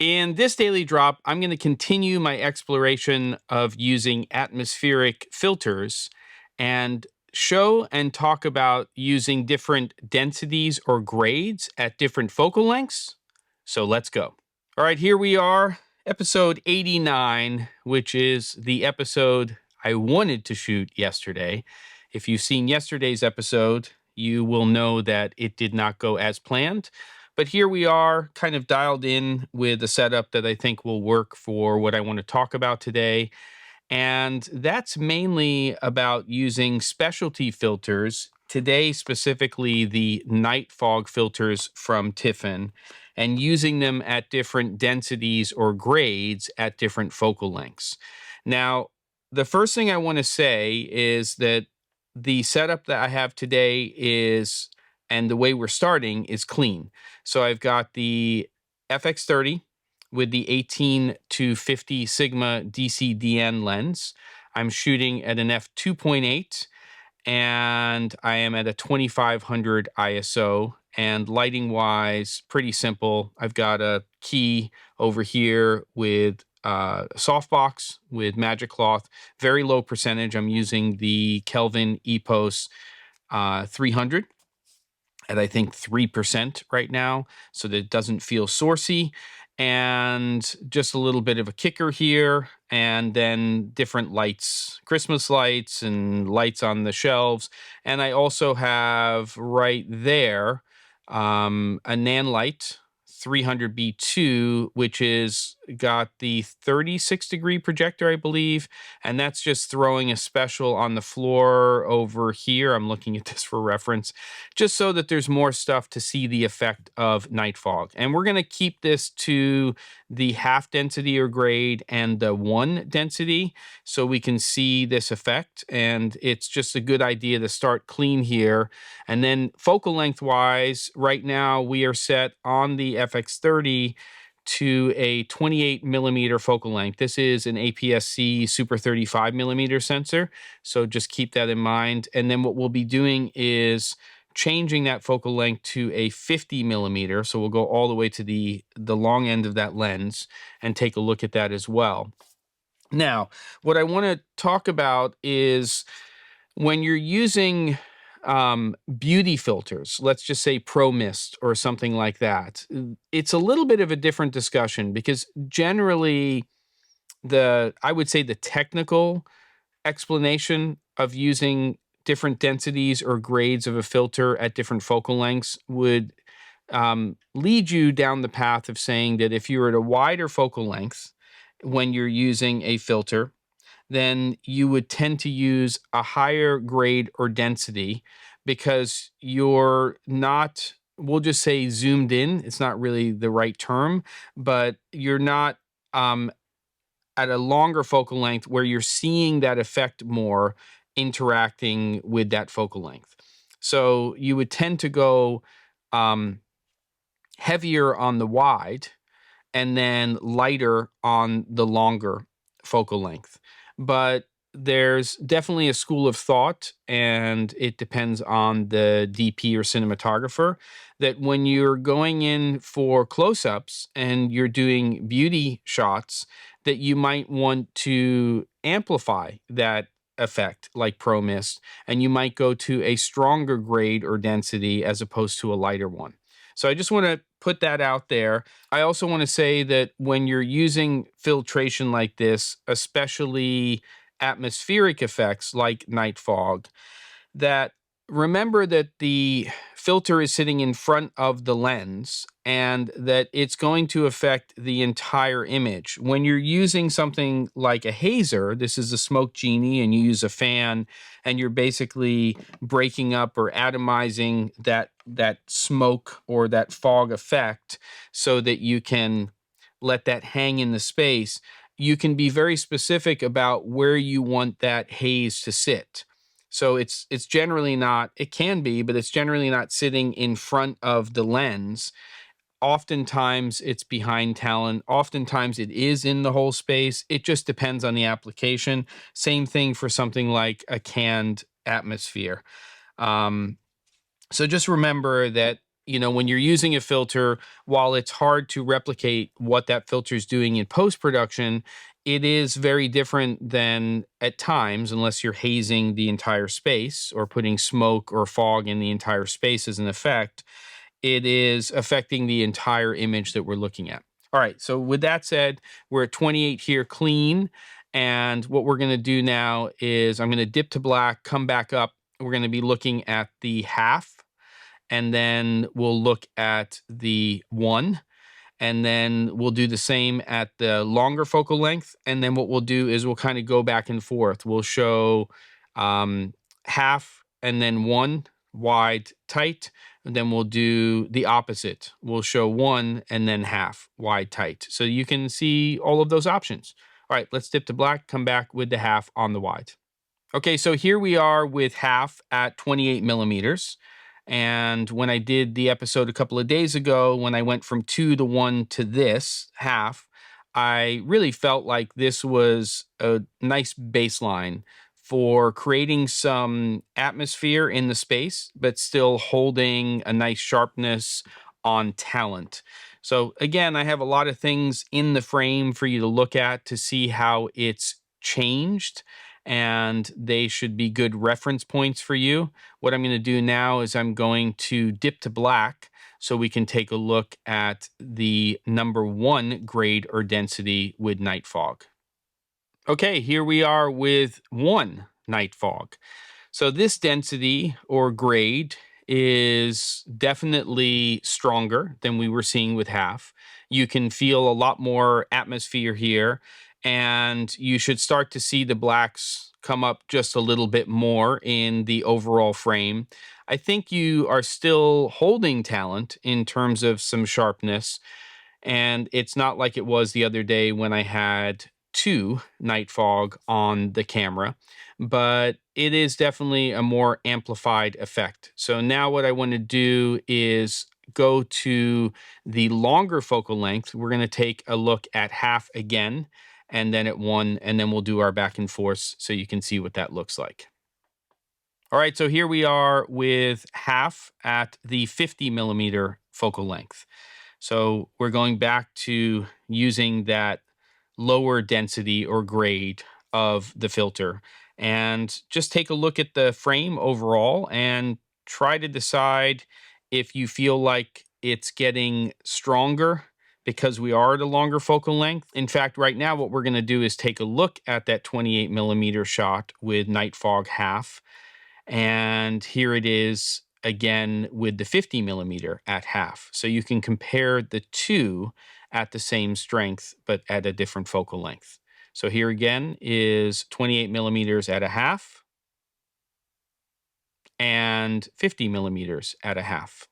In this daily drop, I'm going to continue my exploration of using atmospheric filters and show and talk about using different densities or grades at different focal lengths. So let's go. All right, here we are, episode 89, which is the episode I wanted to shoot yesterday. If you've seen yesterday's episode, you will know that it did not go as planned. But here we are, kind of dialed in with a setup that I think will work for what I want to talk about today. And that's mainly about using specialty filters, today specifically the night fog filters from Tiffen, and using them at different densities or grades at different focal lengths. Now, the first thing I want to say is that the setup that I have today is, and the way we're starting is clean. So I've got the FX30 with the 18 to 50 Sigma DCDN lens. I'm shooting at an f2.8 and I am at a 2500 ISO, and lighting wise, pretty simple. I've got a key over here with softbox with magic cloth, very low percentage. I'm using the Kelvin Epos 300 at I think 3% right now, so that it doesn't feel sourcey. And just a little bit of a kicker here, and then different lights, Christmas lights and lights on the shelves. And I also have right there a Nanlite 300B2, which is got the 36-degree projector, I believe, and that's just throwing a special on the floor over here. I'm looking at this for reference, just so that there's more stuff to see the effect of night fog. And we're going to keep this to the half density or grade and the 1 density so we can see this effect. And it's just a good idea to start clean here. And then focal length wise, right now we are set on the FX30 to a 28 millimeter focal length. This is an APS-C Super 35 millimeter sensor, so just keep that in mind. And then what we'll be doing is changing that focal length to a 50 millimeter, so we'll go all the way to the long end of that lens and take a look at that as well. Now, what I want to talk about is when you're using beauty filters, let's just say Pro Mist or something like that, it's a little bit of a different discussion, because generally I would say the technical explanation of using different densities or grades of a filter at different focal lengths would lead you down the path of saying that if you're at a wider focal length when you're using a filter, then you would tend to use a higher grade or density, because you're not, we'll just say zoomed in. It's not really the right term, but you're not at a longer focal length where you're seeing that effect more interacting with that focal length. So you would tend to go heavier on the wide and then lighter on the longer focal length. But there's definitely a school of thought, and it depends on the DP or cinematographer, that when you're going in for close-ups and you're doing beauty shots, that you might want to amplify that effect like Pro Mist, and you might go to a stronger grade or density as opposed to a lighter one. So I just want to put that out there. I also want to say that when you're using filtration like this, especially atmospheric effects like night fog, that remember that the filter is sitting in front of the lens and that it's going to affect the entire image. When you're using something like a hazer, this is a SMOKEGenie, and you use a fan and you're basically breaking up or atomizing that smoke or that fog effect so that you can let that hang in the space, you can be very specific about where you want that haze to sit. So it's generally not, it can be, but it's generally not sitting in front of the lens. Oftentimes it's behind talent. Oftentimes it is in the whole space. It just depends on the application. Same thing for something like a canned atmosphere. So just remember that when you're using a filter, while it's hard to replicate what that filter is doing in post-production, it is very different than at times, unless you're hazing the entire space or putting smoke or fog in the entire space as an effect, it is affecting the entire image that we're looking at. All right, so with that said, we're at 28 here clean. And what we're going to do now is I'm going to dip to black, come back up. We're going to be looking at the half, and then we'll look at the 1, and then we'll do the same at the longer focal length. And then what we'll do is we'll kind of go back and forth. We'll show half and then 1 wide tight, and then we'll do the opposite. We'll show 1 and then half wide tight. So you can see all of those options. All right, let's dip to black, come back with the half on the wide. Okay, so here we are with half at 28 millimeters. And when I did the episode a couple of days ago, when I went from 2 to 1 to this half, I really felt like this was a nice baseline for creating some atmosphere in the space, but still holding a nice sharpness on talent. So again, I have a lot of things in the frame for you to look at to see how it's changed, and they should be good reference points for you. What I'm going to do now is I'm going to dip to black so we can take a look at the number 1 grade or density with night fog. Okay, here we are with 1 night fog. So this density or grade is definitely stronger than we were seeing with half. You can feel a lot more atmosphere here, and you should start to see the blacks come up just a little bit more in the overall frame. I think you are still holding talent in terms of some sharpness, and it's not like it was the other day when I had 2 night fog on the camera, but it is definitely a more amplified effect. So now what I want to do is go to the longer focal length. We're going to take a look at half again, and then at 1, and then we'll do our back and forth so you can see what that looks like. All right, so here we are with half at the 50 millimeter focal length. So we're going back to using that lower density or grade of the filter, and just take a look at the frame overall and try to decide if you feel like it's getting stronger because we are at a longer focal length. In fact, right now what we're going to do is take a look at that 28 millimeter shot with night fog half, and here it is again with the 50 millimeter at half. So you can compare the two at the same strength, but at a different focal length. So here again is 28 millimeters at a half and 50 millimeters at a half.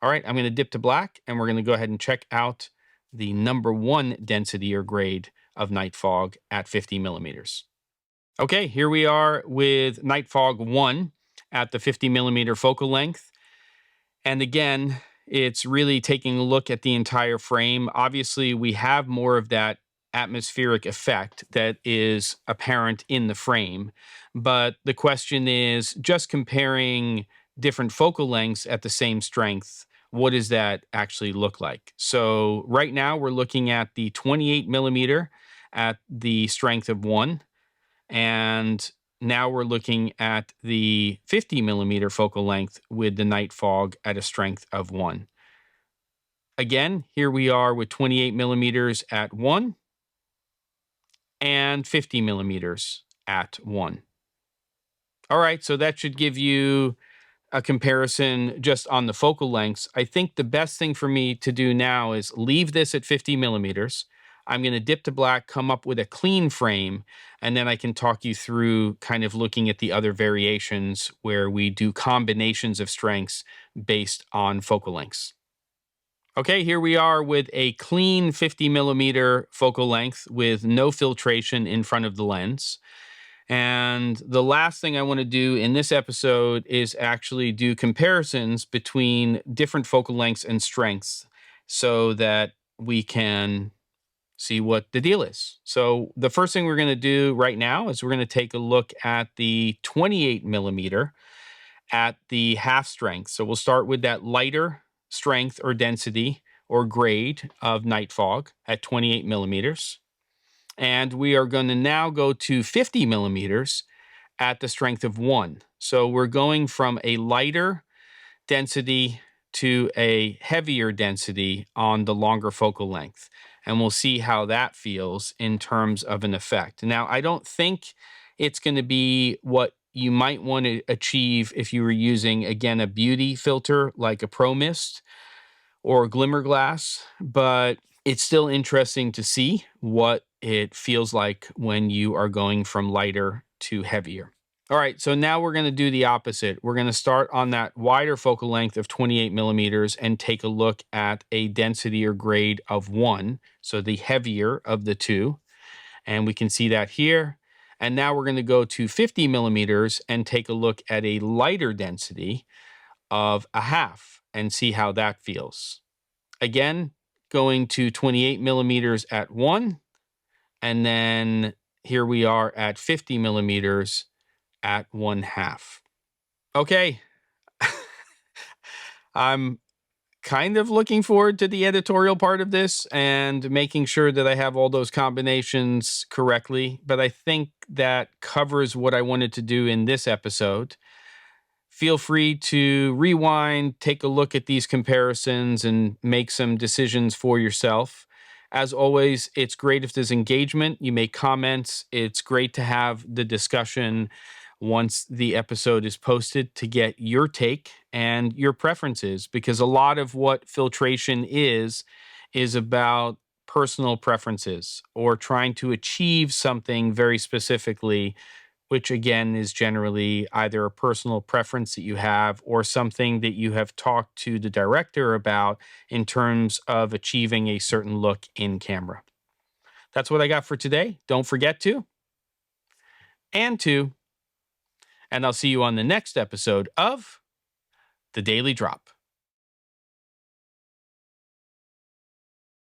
All right, I'm going to dip to black, and we're going to go ahead and check out the number 1 density or grade of night fog at 50 millimeters. Okay, here we are with night fog 1 at the 50 millimeter focal length. And again, it's really taking a look at the entire frame. Obviously, we have more of that atmospheric effect that is apparent in the frame. But the question is, just comparing different focal lengths at the same strength, what does that actually look like? So right now, we're looking at the 28 millimeter at the strength of 1. And now we're looking at the 50 millimeter focal length with the night fog at a strength of 1. Again, here we are with 28 millimeters at 1 and 50 millimeters at 1. All right, so that should give you a comparison just on the focal lengths. I think the best thing for me to do now is leave this at 50 millimeters. I'm going to dip to black, come up with a clean frame, and then I can talk you through kind of looking at the other variations where we do combinations of strengths based on focal lengths. Okay, here we are with a clean 50 millimeter focal length with no filtration in front of the lens. And the last thing I want to do in this episode is actually do comparisons between different focal lengths and strengths so that we can see what the deal is. So the first thing we're going to do right now is we're going to take a look at the 28 millimeter at the half strength. So we'll start with that lighter strength or density or grade of night fog at 28 millimeters. And we are going to now go to 50 millimeters at the strength of 1. So we're going from a lighter density to a heavier density on the longer focal length. And we'll see how that feels in terms of an effect. Now, I don't think it's going to be what you might want to achieve if you were using, again, a beauty filter like a Pro Mist or a Glimmer Glass, but it's still interesting to see what it feels like when you are going from lighter to heavier. All right, so now we're going to do the opposite. We're going to start on that wider focal length of 28 millimeters and take a look at a density or grade of 1, so the heavier of the two. And we can see that here. And now we're going to go to 50 millimeters and take a look at a lighter density of a half and see how that feels. Again, going to 28 millimeters at 1, and then here we are at 50 millimeters at 1/2. Okay. I'm kind of looking forward to the editorial part of this and making sure that I have all those combinations correctly, but I think that covers what I wanted to do in this episode. Feel free to rewind, take a look at these comparisons, and make some decisions for yourself. As always, it's great if there's engagement. You make comments. It's great to have the discussion once the episode is posted to get your take and your preferences, because a lot of what filtration is about personal preferences or trying to achieve something very specifically, which again is generally either a personal preference that you have or something that you have talked to the director about in terms of achieving a certain look in camera. That's what I got for today. Don't forget to, and I'll see you on the next episode of The Daily Drop.